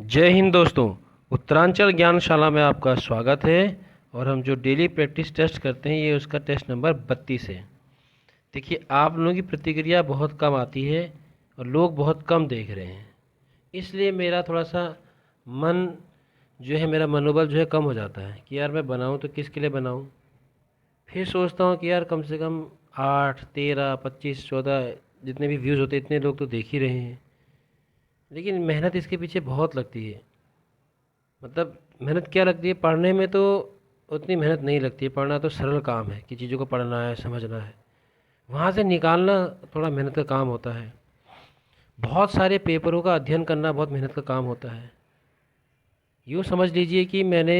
जय हिंद दोस्तों। उत्तरांचल ज्ञानशाला में आपका स्वागत है। और हम जो डेली प्रैक्टिस टेस्ट करते हैं ये उसका टेस्ट नंबर 32 है। देखिए, आप लोगों की प्रतिक्रिया बहुत कम आती है और लोग बहुत कम देख रहे हैं, इसलिए मेरा थोड़ा सा मन जो है, मेरा मनोबल जो है कम हो जाता है कि यार मैं बनाऊं तो किसके लिए बनाऊं। फिर सोचता हूं कि यार कम से कम 8, 13, 25, 14 जितने भी व्यूज़ होते हैं इतने लोग तो देख ही रहे हैं। लेकिन मेहनत इसके पीछे बहुत लगती है। मतलब मेहनत क्या लगती है पढ़ने में, तो उतनी मेहनत नहीं लगती है। पढ़ना तो सरल काम है कि चीज़ों को पढ़ना है, समझना है। वहाँ से निकालना थोड़ा मेहनत का काम होता है। बहुत सारे पेपरों का अध्ययन करना बहुत मेहनत का काम होता है। यूँ समझ लीजिए कि मैंने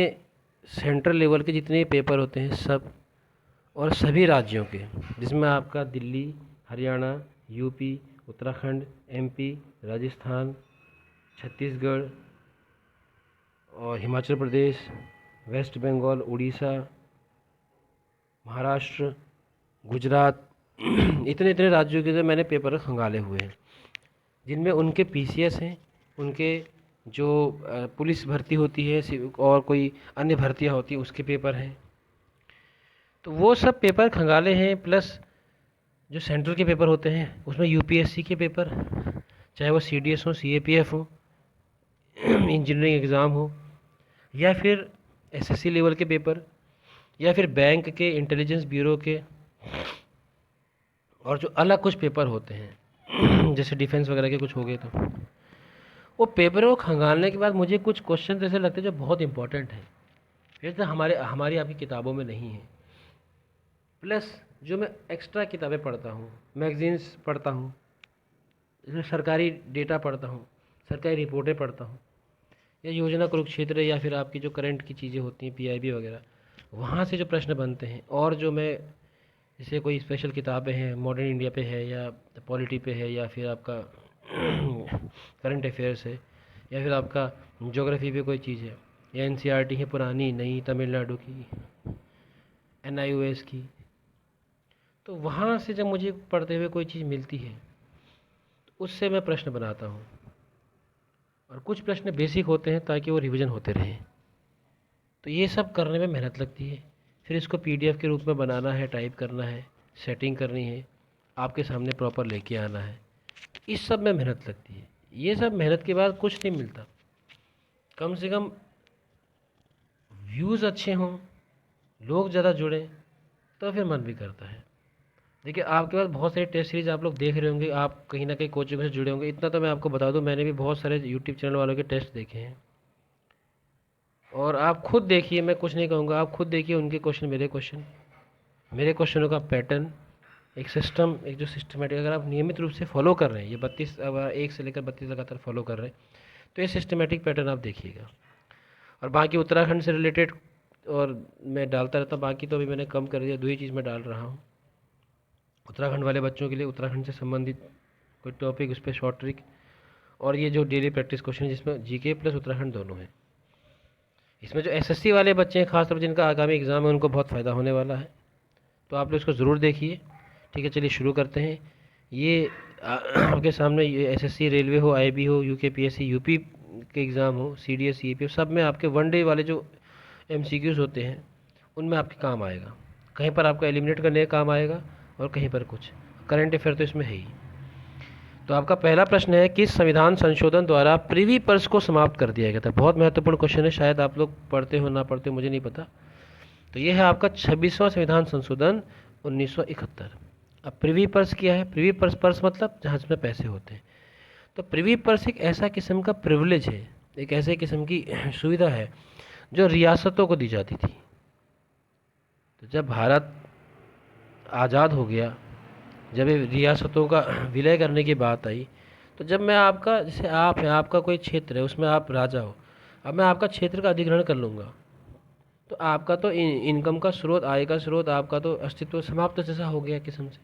सेंट्रल लेवल के जितने पेपर होते हैं सब, और सभी राज्यों के, जिसमें आपका दिल्ली, हरियाणा, यूपी, उत्तराखंड, एमपी, राजस्थान, छत्तीसगढ़ और हिमाचल प्रदेश, वेस्ट बंगाल, उड़ीसा, महाराष्ट्र, गुजरात इतने इतने राज्यों के जो मैंने पेपर खंगाले हुए हैं, जिनमें उनके पीसीएस हैं, उनके जो पुलिस भर्ती होती है और कोई अन्य भर्तियां होती हैं उसके पेपर हैं। तो वो सब पेपर खंगाले हैं, प्लस जो सेंट्रल के पेपर होते हैं उसमें यूपीएससी के पेपर, चाहे वो सीडीएस हो, सीएपीएफ हो, इंजीनियरिंग एग्ज़ाम हो, या फिर एसएससी लेवल के पेपर, या फिर बैंक के, इंटेलिजेंस ब्यूरो के, और जो अलग कुछ पेपर होते हैं जैसे डिफेंस वगैरह के कुछ हो गए, तो वो पेपरों को खंगालने के बाद मुझे कुछ क्वेश्चन ऐसे लगते हैं जो बहुत इंपॉर्टेंट हैं, जैसे हमारी आपकी किताबों में नहीं है। प्लस जो मैं एक्स्ट्रा किताबें पढ़ता हूँ, मैगजीन्स पढ़ता हूँ, इसमें सरकारी डेटा पढ़ता हूँ, सरकारी रिपोर्टें पढ़ता हूँ, या योजना कुरुक्षेत्र, या फिर आपकी जो करंट की चीज़ें होती हैं पीआईबी वगैरह, वहाँ से जो प्रश्न बनते हैं, और जो मैं जैसे कोई स्पेशल किताबें हैं, मॉडर्न इंडिया पे है, या पॉलिटी पे है, या फिर आपका करंट अफेयर्स है, या फिर आपका ज्योग्राफी पे कोई चीज़ है, या एनसीईआरटी है पुरानी नई, तमिलनाडु की, एनआईओएस की, तो वहाँ से जब मुझे पढ़ते हुए कोई चीज़ मिलती है तो उससे मैं प्रश्न बनाता हूँ। और कुछ प्रश्न बेसिक होते हैं ताकि वो रिवीजन होते रहें। तो ये सब करने में मेहनत लगती है। फिर इसको पीडीएफ के रूप में बनाना है, टाइप करना है, सेटिंग करनी है, आपके सामने प्रॉपर लेके आना है। इस सब में मेहनत लगती है। ये सब मेहनत के बाद कुछ नहीं मिलता। कम से कम व्यूज़ अच्छे हों, लोग ज़्यादा जुड़ें, तो फिर मन भी करता है। देखिए, आपके पास बहुत सारे टेस्ट सीरीज़ आप लोग देख रहे होंगे, आप कहीं ना कहीं कोचिंग से जुड़े होंगे। इतना तो मैं आपको बता दूं, मैंने भी बहुत सारे यूट्यूब चैनल वालों के टेस्ट देखे हैं। और आप खुद देखिए, मैं कुछ नहीं कहूँगा, आप खुद देखिए उनके क्वेश्चन, मेरे क्वेश्चनों का पैटर्न, एक सिस्टम, एक जो सिस्टमेटिक, अगर आप नियमित रूप से फॉलो कर रहे हैं, ये 32, अब 1 से लेकर 32 लगातार फॉलो कर रहे हैं, तो ये सिस्टमेटिक पैटर्न आप देखिएगा। और बाकी उत्तराखंड से रिलेटेड और मैं डालता रहता हूँ, बाकी तो अभी मैंने कम कर दिया, 2 ही चीज़ मैं डाल रहा हूँ। उत्तराखंड वाले बच्चों के लिए उत्तराखंड से संबंधित कोई टॉपिक, उस पर शॉर्ट ट्रिक, और ये जो डेली प्रैक्टिस क्वेश्चन है जिसमें जीके प्लस उत्तराखंड दोनों है। इसमें जो एसएससी वाले बच्चे हैं, खासतौर पर जिनका आगामी एग्ज़ाम है, उनको बहुत फ़ायदा होने वाला है। तो आप लोग इसको ज़रूर देखिए। ठीक है, चलिए शुरू करते हैं। ये आपके सामने ये एसएससी, रेलवे हो, आईबी हो, यूकेपीएससी, यूपी के एग्ज़ाम हो, सीडीएस, सीपीएफ, सब में आपके वन डे वाले जो एमसीक्यूज़ होते हैं उनमें आपके काम आएगा। कहीं पर आपको एलिमिनेट करने का काम आएगा, और कहीं पर कुछ करंट अफेयर तो इसमें है ही। तो आपका पहला प्रश्न है, किस संविधान संशोधन द्वारा प्रिवी पर्स को समाप्त कर दिया गया था? बहुत महत्वपूर्ण क्वेश्चन है, शायद आप लोग पढ़ते हो ना पढ़ते हो मुझे नहीं पता। तो ये है आपका 26वां संविधान संशोधन 1971। अब प्रिवी पर्स क्या है? प्रिवी पर्स, पर्स मतलब जहाँ इसमें पैसे होते हैं। तो प्रिवी पर्स एक ऐसा किस्म का प्रिविलेज है, एक ऐसे किस्म की सुविधा है जो रियासतों को दी जाती थी। तो जब भारत आज़ाद हो गया, जब ये रियासतों का विलय करने की बात आई, तो जब मैं आपका, जैसे आप है, आपका कोई क्षेत्र है, उसमें आप राजा हो, अब मैं आपका क्षेत्र का अधिग्रहण कर लूँगा, तो आपका तो इनकम का स्रोत, आय का स्रोत, आपका तो अस्तित्व समाप्त जैसा हो गया किस्म से।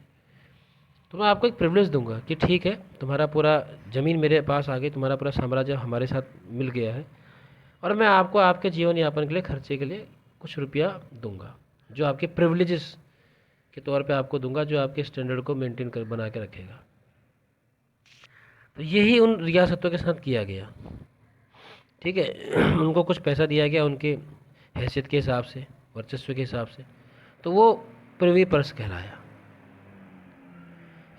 तो मैं आपको एक प्रिविलेज दूंगा कि ठीक है, तुम्हारा पूरा ज़मीन मेरे पास आ गई, तुम्हारा पूरा साम्राज्य हमारे साथ मिल गया है, और मैं आपको आपके जीवन यापन के लिए, खर्चे के लिए कुछ रुपया दूंगा, जो आपके प्रिविलेजेस के तौर पे आपको दूंगा, जो आपके स्टैंडर्ड को मेंटेन कर बना के रखेगा। तो यही उन रियासतों के साथ किया गया। ठीक है। उनको कुछ पैसा दिया गया उनके हैसियत के हिसाब से, वर्चस्व के हिसाब से, तो वो प्रिवी पर्स कहलाया।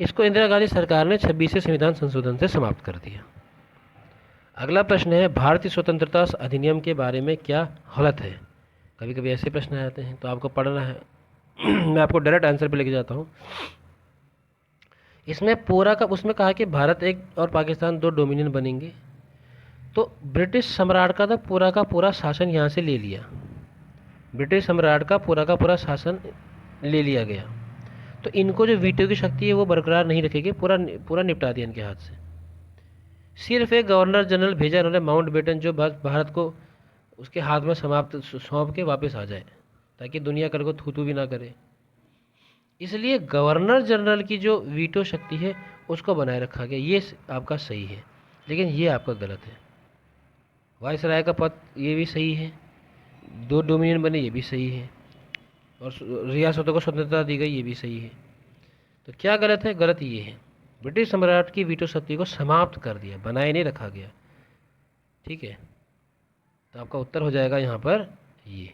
इसको इंदिरा गांधी सरकार ने 26वें संविधान संशोधन से समाप्त कर दिया। अगला प्रश्न है, भारतीय स्वतंत्रता अधिनियम के बारे में क्या गलत है? कभी कभी ऐसे प्रश्न आते हैं तो आपको पढ़ना है। मैं आपको डायरेक्ट आंसर पे लेके जाता हूँ। इसमें पूरा का उसमें कहा कि भारत एक और पाकिस्तान दो डोमिनियन बनेंगे, तो ब्रिटिश सम्राट का पूरा शासन यहाँ से ले लिया। ब्रिटिश सम्राट का पूरा शासन ले लिया गया, तो इनको जो वीटो की शक्ति है वो बरकरार नहीं रखेगी, पूरा पूरा निपटा दिया इनके हाथ से। सिर्फ एक गवर्नर जनरल भेजा इन्होंने माउंटबेटन, जो भारत को उसके हाथ में समाप्त सौंप के वापस आ जाए, ताकि दुनिया कल को थू थू भी ना करे। इसलिए गवर्नर जनरल की जो वीटो शक्ति है उसको बनाए रखा गया। ये आपका सही है, लेकिन ये आपका गलत है। वायसराय का पद ये भी सही है, दो डोमिनियन बने ये भी सही है, और रियासतों को स्वतंत्रता दी गई ये भी सही है। तो क्या गलत है? गलत ये है, ब्रिटिश सम्राट की वीटो शक्ति को समाप्त कर दिया, बनाए नहीं रखा गया। ठीक है, तो आपका उत्तर हो जाएगा यहाँ पर ये।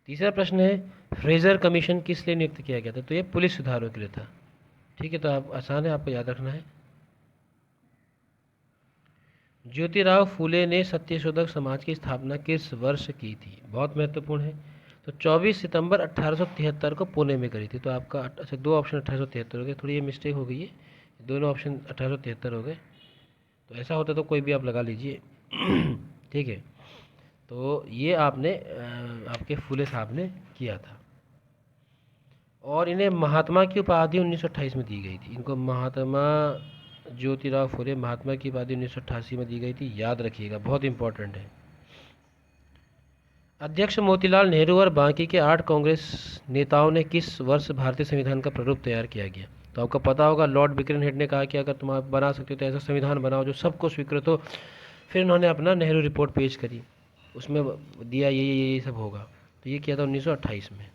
तीसरा प्रश्न है, फ्रेजर कमीशन किस लिए नियुक्त किया गया था? तो ये पुलिस सुधारों के लिए था। ठीक है, तो आप आसान है, आपको याद रखना है। ज्योतिराव फूले ने सत्यशोधक समाज की स्थापना किस वर्ष की थी? बहुत महत्वपूर्ण है। तो 24 सितंबर 1873 को पुणे में करी थी। तो आपका अच्छा, दो ऑप्शन 1873 हो गए, थोड़ी ये मिस्टेक हो गई है, दोनों ऑप्शन 1873 हो गए। तो ऐसा होता तो कोई भी आप लगा लीजिए। ठीक है, तो ये आपने आपके फूले साहब ने किया था, और इन्हें महात्मा की उपाधि 1928 में दी गई थी। इनको महात्मा ज्योतिराव फुले महात्मा की उपाधि 1988 में दी गई थी, याद रखिएगा, बहुत इंपॉर्टेंट है। अध्यक्ष मोतीलाल नेहरू और बाकी के 8 कांग्रेस नेताओं ने किस वर्ष भारतीय संविधान का प्रारूप तैयार किया गया? तो आपको पता होगा, लॉर्ड बिक्रेन हेड ने कहा कि अगर तुम आप बना सकते हो तो ऐसा संविधान बनाओ जो सबको स्वीकृत हो। फिर उन्होंने अपना नेहरू रिपोर्ट पेश करी, उसमें दिया ये सब होगा। तो ये किया था 1928 में।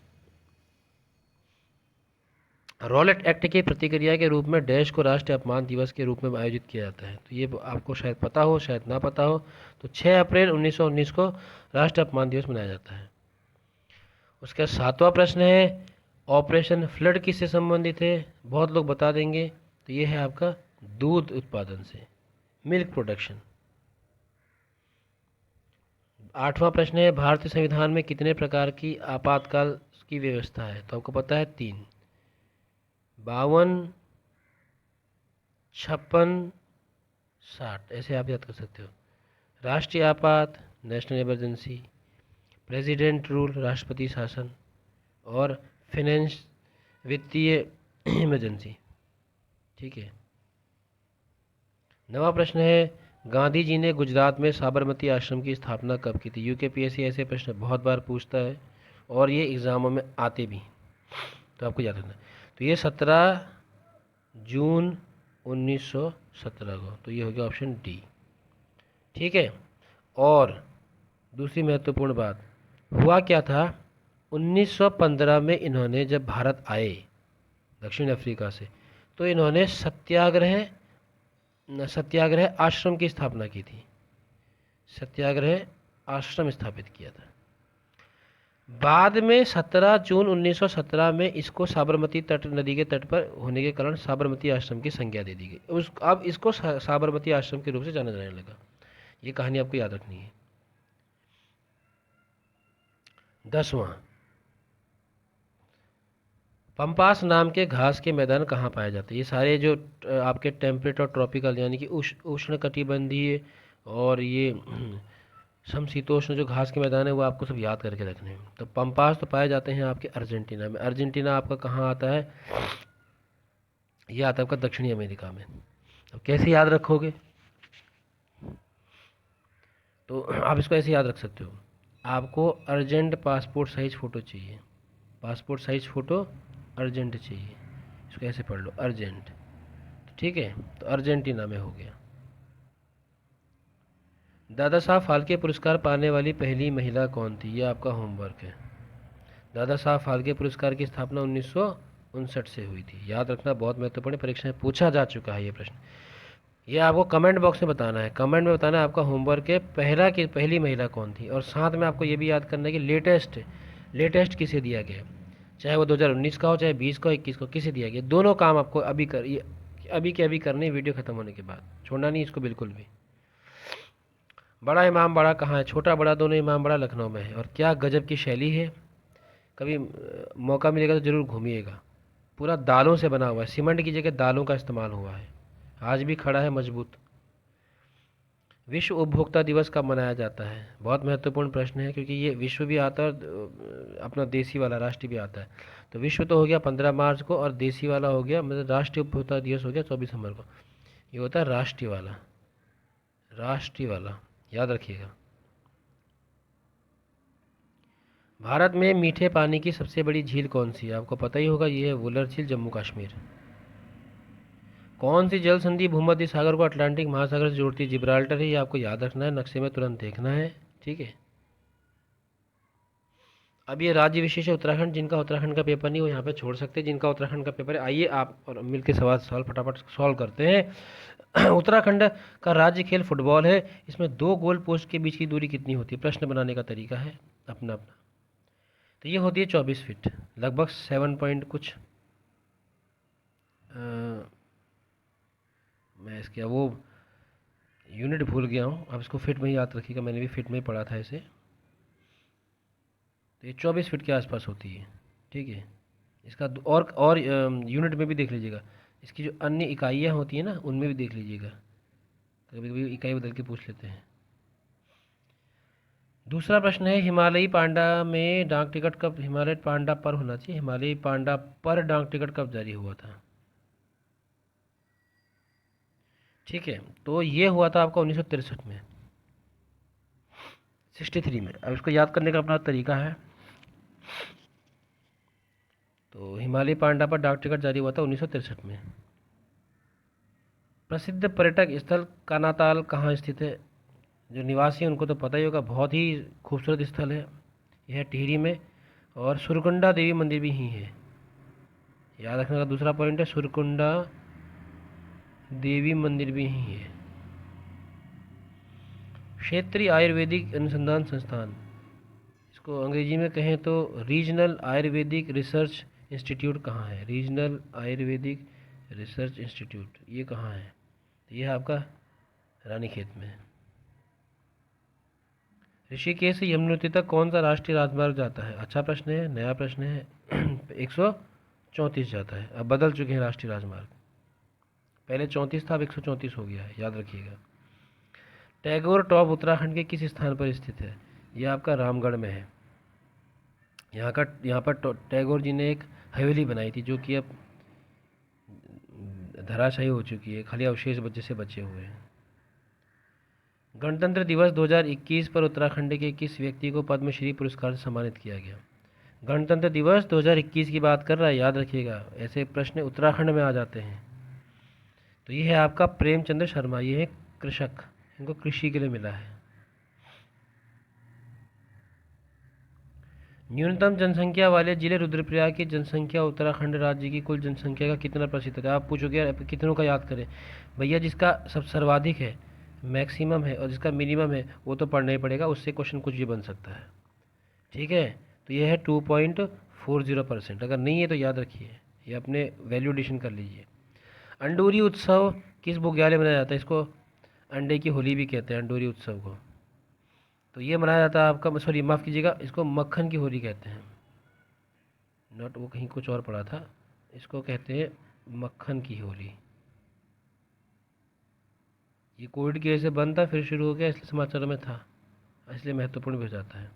रॉलेट एक्ट की प्रतिक्रिया के रूप में डैश को राष्ट्रीय अपमान दिवस के रूप में आयोजित किया जाता है। तो ये आपको शायद पता हो, शायद ना पता हो। तो 6 अप्रैल 1919 को राष्ट्रीय अपमान दिवस मनाया जाता है। उसका 7वां प्रश्न है, ऑपरेशन फ्लड किससे संबंधित है? बहुत लोग बता देंगे, तो ये है आपका दूध उत्पादन से, मिल्क प्रोडक्शन। 8वां प्रश्न है, भारतीय संविधान में कितने प्रकार की आपातकाल की व्यवस्था है? तो आपको पता है 3, 52, 56, 60, ऐसे आप याद कर सकते हो। राष्ट्रीय आपात, नेशनल इमरजेंसी, प्रेसिडेंट रूल, राष्ट्रपति शासन, और फाइनेंस, वित्तीय इमरजेंसी। ठीक है। 9वां प्रश्न है, गांधी जी ने गुजरात में साबरमती आश्रम की स्थापना कब की थी? यूकेपीएससी ऐसे प्रश्न बहुत बार पूछता है, और ये एग्ज़ामों में आते भी, तो आपको याद रखना है। तो ये 17 जून 1917 को, तो ये हो गया ऑप्शन डी। ठीक है, और दूसरी महत्वपूर्ण बात, हुआ क्या था 1915 में, इन्होंने जब भारत आए दक्षिण अफ्रीका से, तो इन्होंने सत्याग्रह आश्रम की स्थापना की थी। सत्याग्रह आश्रम स्थापित किया था। बाद में 17 जून 1917 में इसको साबरमती तट, नदी के तट पर होने के कारण साबरमती आश्रम की संज्ञा दे दी गई। अब इसको साबरमती आश्रम के रूप से जाना जाने लगा। ये कहानी आपको याद रखनी है। 10वां, पंपास नाम के घास के मैदान कहाँ पाए जाते हैं? ये सारे जो आपके टेम्परेट और ट्रॉपिकल, यानी कि उष्ण कटिबंधीय और ये समशीतोष्ण जो घास के मैदान है, वो आपको सब याद करके रखने हैं। तो पंपास तो पाए जाते हैं आपके अर्जेंटीना में। अर्जेंटीना आपका कहाँ आता है? ये आता है आपका दक्षिणी अमेरिका में। तो कैसे याद रखोगे? तो आप इसको ऐसे याद रख सकते हो, आपको अर्जेंट पासपोर्ट साइज फ़ोटो चाहिए, पासपोर्ट साइज फ़ोटो अर्जेंट चाहिए, इसको ऐसे पढ़ लो, अर्जेंट। ठीक है, तो अर्जेंटीना में हो गया। दादा साहब फाल्के पुरस्कार पाने वाली पहली महिला कौन थी? ये आपका होमवर्क है। दादा साहब फाल्के पुरस्कार की स्थापना 1959 से हुई थी। याद रखना, बहुत महत्वपूर्ण, परीक्षा में पूछा जा चुका है ये प्रश्न। ये आपको कमेंट बॉक्स में बताना है, कमेंट में बताना है आपका होमवर्क है पहली महिला कौन थी, और साथ में आपको ये भी याद करना है कि लेटेस्ट किसे दिया गया, चाहे वो 2019 का हो, चाहे 20 का हो, 21 को, किसे दिया गया। दोनों काम आपको अभी के अभी करने, वीडियो ख़त्म होने के बाद छोड़ना नहीं इसको बिल्कुल भी। बड़ा इमाम बाड़ा कहाँ है? छोटा बड़ा दोनों इमाम बाड़ा लखनऊ में है। और क्या गजब की शैली है, कभी मौका मिलेगा तो ज़रूर घूमिएगा। पूरा दालों से बना हुआ है, सीमेंट की जगह दालों का इस्तेमाल हुआ है, आज भी खड़ा है मजबूत। विश्व उपभोक्ता दिवस कब मनाया जाता है? बहुत महत्वपूर्ण प्रश्न है, क्योंकि ये विश्व भी आता है और अपना देसी वाला राष्ट्रीय भी आता है। तो विश्व तो हो गया 15 मार्च को, और देसी वाला हो गया, मतलब राष्ट्रीय उपभोक्ता दिवस हो गया 24 दिसंबर को। ये होता है राष्ट्रीय वाला, याद रखिएगा। भारत में मीठे पानी की सबसे बड़ी झील कौन सी है? आपको पता ही होगा, ये है वुलर झील, जम्मू कश्मीर। कौन सी जल संधि भूमध्य सागर को अटलांटिक महासागर से जोड़ती है? जिब्राल्टर है, ये आपको याद रखना है, नक्शे में तुरंत देखना है, ठीक है। अब ये राज्य विशेष है उत्तराखंड, जिनका उत्तराखंड का पेपर नहीं वो यहाँ पे छोड़ सकते हैं, जिनका उत्तराखंड का पेपर है आइए आप और मिलकर सवाल फटाफट सॉल्व करते हैं। उत्तराखंड का राज्य खेल फुटबॉल है, इसमें 2 गोल पोस्ट के बीच की दूरी कितनी होती है? प्रश्न बनाने का तरीका है अपना अपना। तो ये होती है 24 फीट, लगभग 7 पॉइंट कुछ। मैं इसके वो यूनिट भूल गया हूँ, अब इसको फिट में ही याद रखिएगा, मैंने भी फिट में ही पढ़ा था इसे। तो ये 24 फीट के आसपास होती है, ठीक है। इसका और यूनिट में भी देख लीजिएगा, इसकी जो अन्य इकाइयाँ होती हैं ना उनमें भी देख लीजिएगा, कभी कभी इकाई बदल के पूछ लेते हैं। दूसरा प्रश्न है, हिमालयी पांडा में डाक टिकट कब, हिमालय पांडा पर होना चाहिए, हिमालयी पांडा पर डाक टिकट कब जारी हुआ था? ठीक है, तो ये हुआ था आपका 1963 में, 63 में। अब इसको याद करने का अपना तरीका है। तो हिमालय पांडा पर डाक टिकट जारी हुआ था 1963 में। प्रसिद्ध पर्यटक स्थल कानाताल कहाँ स्थित है? जो निवासी हैं उनको तो पता ही होगा, बहुत ही खूबसूरत स्थल है, यह है टिहरी में। और सुरकुंडा देवी मंदिर भी यहीं है, याद रखने का दूसरा पॉइंट है, सुरकुंडा देवी मंदिर भी यहीं है। क्षेत्रीय आयुर्वेदिक अनुसंधान संस्थान, इसको अंग्रेजी में कहें तो रीजनल आयुर्वेदिक रिसर्च इंस्टीट्यूट कहाँ है? रीजनल आयुर्वेदिक रिसर्च इंस्टीट्यूट ये कहाँ है? ये है आपका रानीखेत में। ऋषिकेश से यमुनोत्री तक कौन सा राष्ट्रीय राजमार्ग जाता है? अच्छा प्रश्न है, नया प्रश्न है। 134 जाता है, अब बदल चुके हैं राष्ट्रीय राजमार्ग, पहले 34 था, अब 134 हो गया है, याद रखिएगा। टैगोर टॉप उत्तराखंड के किस स्थान पर स्थित है? यह आपका रामगढ़ में है। यहाँ पर टैगोर जी ने एक हवेली बनाई थी, जो कि अब धराशायी हो चुकी है, खाली अवशेष से बचे हुए हैं। गणतंत्र दिवस 2021 पर उत्तराखंड के किस व्यक्ति को पद्मश्री पुरस्कार से सम्मानित किया गया? गणतंत्र दिवस 2021 की बात कर रहा है, याद रखिएगा, ऐसे प्रश्न उत्तराखंड में आ जाते हैं। तो ये है आपका प्रेमचंद्र शर्मा, ये है कृषक, इनको कृषि के लिए मिला है। न्यूनतम जनसंख्या वाले जिले रुद्रप्रयाग की जनसंख्या उत्तराखंड राज्य की कुल जनसंख्या का कितना प्रतिशत है? आप पूछोगे कितनों का याद करें, भैया जिसका सब सर्वाधिक है, मैक्सिमम है, और जिसका मिनिमम है वो तो पढ़ना ही पड़ेगा, उससे क्वेश्चन कुछ भी बन सकता है, ठीक है। तो ये है 2.40%, अगर नहीं है तो याद रखिए, ये अपने वैल्यू एडिशन कर लीजिए। अंडूरी उत्सव किस बुग्याल में मनाया जाता है? इसको अंडे की होली भी कहते हैं, अंडूरी उत्सव को। तो ये मनाया जाता है आपका, सॉरी माफ़ कीजिएगा, इसको मक्खन की होली कहते हैं, नॉट, वो कहीं कुछ और पड़ा था, इसको कहते हैं मक्खन की होली। ये कोविड की वजह से बंद था, फिर शुरू हो गया, इसलिए समाचारों में था, इसलिए महत्वपूर्ण भी हो जाता है।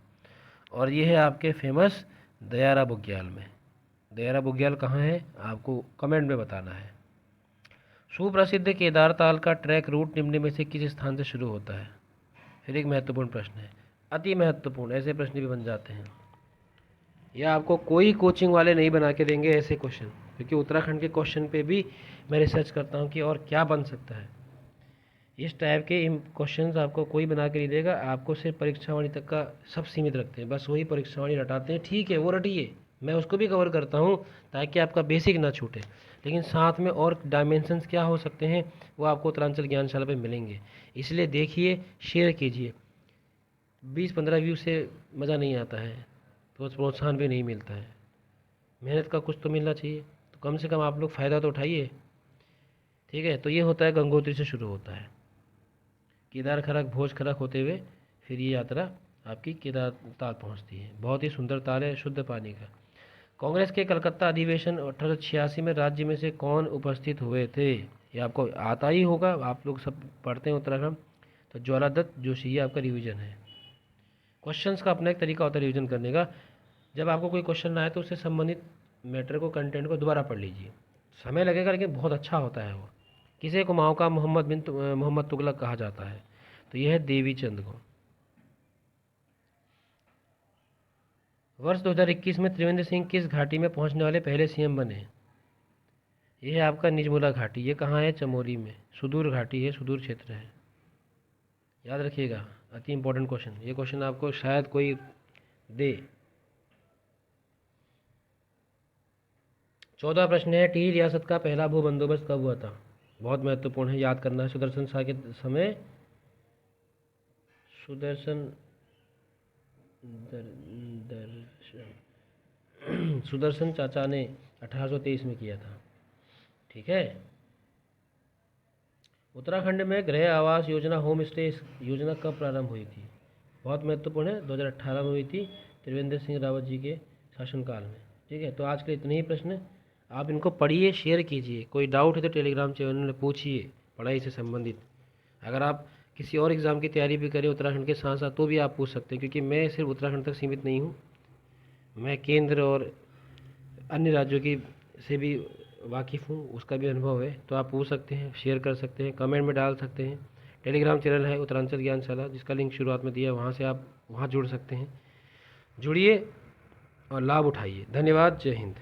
और ये है आपके फेमस दयारा बुग्याल में। दयारा बुग्याल कहाँ है आपको कमेंट में बताना है। सुप्रसिद्ध केदार ताल का ट्रैक रूट निम्न में से किस स्थान से शुरू होता है? फिर एक महत्वपूर्ण प्रश्न है, अति महत्वपूर्ण, ऐसे प्रश्न भी बन जाते हैं, या आपको कोई कोचिंग वाले नहीं बना के देंगे ऐसे क्वेश्चन, क्योंकि उत्तराखंड के क्वेश्चन पे भी मैं रिसर्च करता हूँ कि और क्या बन सकता है। इस टाइप के क्वेश्चंस आपको कोई बना के नहीं देगा, आपको सिर्फ परीक्षावाणी तक का सब सीमित रखते हैं, बस वही परीक्षावाणी रटाते हैं, ठीक है वो रटिए, मैं उसको भी कवर करता हूँ ताकि आपका बेसिक ना छूटे, लेकिन साथ में और डायमेंशंस क्या हो सकते हैं वो आपको उत्तरांचल ज्ञानशाला पे मिलेंगे। इसलिए देखिए, शेयर कीजिए। 20-15 व्यू से मज़ा नहीं आता है, तो प्रोत्साहन भी नहीं मिलता है। मेहनत का कुछ तो मिलना चाहिए, तो कम से कम आप लोग फ़ायदा तो उठाइए। ठीक है, तो ये होता है, गंगोत्री से शुरू होता है, केदार खड़क भोज खड़क होते हुए फिर ये यात्रा आपकी केदार ताल पहुंचती है। बहुत ही सुंदर ताल है, शुद्ध पानी का। कांग्रेस के कलकत्ता अधिवेशन 1886 में राज्य में से कौन उपस्थित हुए थे? ये आपको आता ही होगा, आप लोग सब पढ़ते हैं उत्तराखंड। तो ज्वालादत्त जोशी, ये आपका रिवीजन है। क्वेश्चंस का अपना एक तरीका होता है रिवीजन करने का। जब आपको कोई क्वेश्चन ना आए तो उससे संबंधित मैटर को, कंटेंट को दोबारा पढ़ लीजिए। समय लगेगा लेकिन बहुत अच्छा होता है वो। किसे कुमाऊं का मोहम्मद तुगलक कहा जाता है? तो यह है देवी चंद को। वर्ष 2021 में त्रिवेंद्र सिंह किस घाटी में पहुंचने वाले पहले सीएम बने? यह है आपका निजमुला घाटी। ये कहाँ है? चमोली में। सुदूर घाटी है, सुदूर क्षेत्र है, याद रखिएगा। अति इंपॉर्टेंट क्वेश्चन, ये क्वेश्चन आपको शायद कोई दे। 14 प्रश्न है, टिहरी रियासत का पहला भू बंदोबस्त कब हुआ था? बहुत महत्वपूर्ण है, याद करना है। सुदर्शन शाह के समय, सुदर्शन सुदर्शन चाचा ने 1823 में किया था। ठीक है। उत्तराखंड में गृह आवास योजना, होम स्टे योजना कब प्रारंभ हुई थी? बहुत महत्वपूर्ण है, 2018 में हुई थी, त्रिवेंद्र सिंह रावत जी के शासनकाल में। ठीक है, तो आज के इतने ही प्रश्न। आप इनको पढ़िए, शेयर कीजिए। कोई डाउट है तो टेलीग्राम चैनल में पूछिए, पढ़ाई से संबंधित। अगर आप किसी और एग्ज़ाम की तैयारी भी करें उत्तराखंड के साथ साथ, तो भी आप पूछ सकते हैं, क्योंकि मैं सिर्फ उत्तराखंड तक सीमित नहीं हूँ। मैं केंद्र और अन्य राज्यों की से भी वाकिफ़ हूँ, उसका भी अनुभव है। तो आप पूछ सकते हैं, शेयर कर सकते हैं, कमेंट में डाल सकते हैं। टेलीग्राम चैनल है उत्तरांचल ज्ञानशाला, जिसका लिंक शुरुआत में दिया है, वहाँ से आप वहाँ जुड़ सकते हैं। जुड़िए और लाभ उठाइए। धन्यवाद। जय हिंद।